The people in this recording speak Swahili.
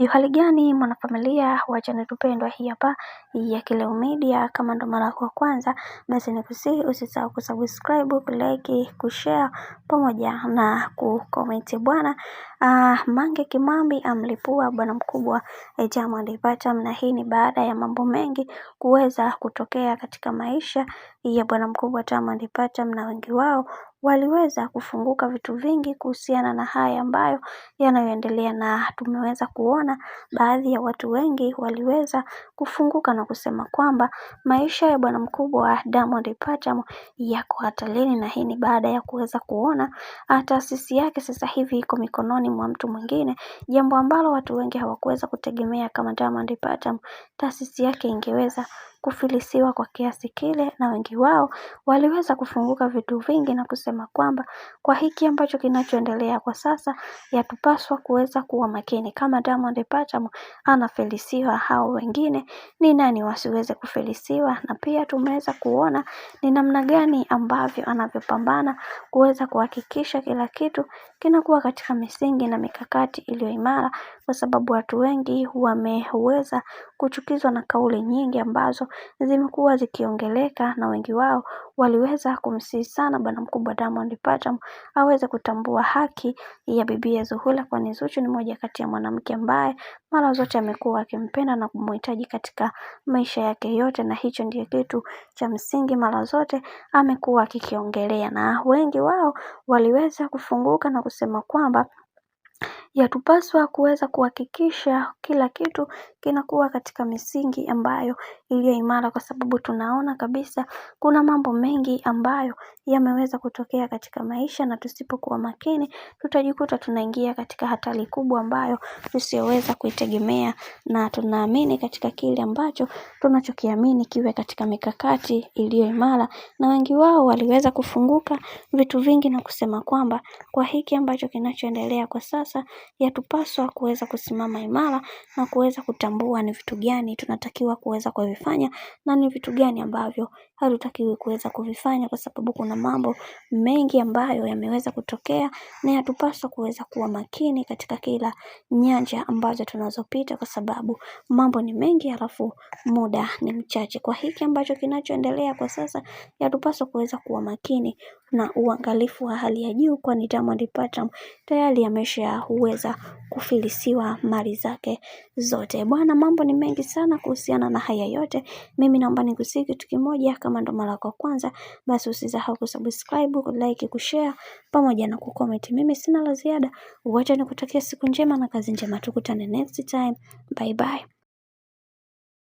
Hali gani mwanafamilia wa channel tupendwa hii hapa ya Kileo Media. Kama ndo mara yako ya kwanza, basi nikusihi usisahau kusubscribe, kulike, kushare pamoja na kucomment bwana. Mange Kimambi amlipua bwana mkubwa Diamond Platnumz, na hii ni baada ya mambo mengi kuweza kutokea katika maisha ya bwana mkubwa Diamond Platnumz, na wengi wao waliweza kufunguka vitu vingi kuhusiana na haya ambayo yanayoendelea, na tumeweza kuona baadhi ya watu wengi waliweza kufunguka na kusema kwamba maisha ya bwana mkubwa wa Diamond Platnumz yako hatarini, na hii ni baada ya kuweza kuona taasisi yake sasa hivi iko mikononi mwa mtu mwingine, jambo ambalo watu wengi hawakuweza kutegemea kama Diamond Platnumz taasisi yake ingeweza kufilisiwa kwa kiasi kile, na wengi wao waliweza kufunguka vitu vingi na kusema kwamba kwa hiki ambacho kinachoendelea kwa sasa yatupaswa kuweza kuwa makini. Kama Diamond Platnumz anafilisiwa, hao wengine ni nani wasiweze kufilisiwa? Na pia tumeweza kuona ni namna gani ambavyo anavyopambana kuweza kuhakikisha kila kitu kinakuwa katika misingi na mikakati iliyo imara, kwa sababu watu wengi wameweza kuchukizwa na kauli nyingi ambazo zimekuwa zikiongeleka, na wengi wao waliweza kumsihi sana bwana mkubwa Diamond Platnumz aweze kutambua haki ya bibi Zuhura, kwani Zuchu ni moja kati ya mwanamke ambaye mara zote amekuwa akimpenda na kumhitaji katika maisha yake yote, na hicho ndiyo kitu cha msingi mara zote amekuwa akikiongelea, na wengi wao waliweza kufunguka na kusema kwamba yatupaswa kuweza kuhakikisha kila kitu kinakuwa katika misingi ambayo iliyo imara, kwa sababu tunaona kabisa kuna mambo mengi ambayo yameweza kutokea katika maisha, na tusipokuwa makini tutajikuta tunaingia katika hatari kubwa ambayo tusioweza kuitegemea, na tunaamini katika kile ambacho tunachokiamini kiwe katika mikakati iliyo imara, na wengi wao waliweza kufunguka vitu vingi na kusema kwamba kwa hiki ambacho kinachoendelea kwa sasa yatupaswa kuweza kusimama imara na kuweza kutambua ni vitu gani tunatakiwa kuweza kuvifanya na ni vitu gani ambavyo hatutakiwi kuweza kuvifanya, kwa sababu kuna mambo mengi ambayo yameweza kutokea, na yatupaswa kuweza kuwa makini katika kila nyanja ambazo tunazopita, kwa sababu mambo ni mengi halafu muda ni mchache. Kwa hiki ambacho kinachoendelea kwa sasa yatupaswa kuweza kuwa makini na uangalifu wa hali ya juu, kwani Diamond Platnumz tayari ameshaweza kufilisiwa mali zake zote. Bwana, mambo ni mengi sana kuhusiana na haya yote. Mimi naomba nikusihi kitu kimoja, kama ndo mara yako kwanza, basi usisahau kusubscribe, kulike, kushare pamoja na kucomment. Mimi sina la ziada. Wacha nikutakia siku njema na kazi njema. Tukutane next time. Bye bye.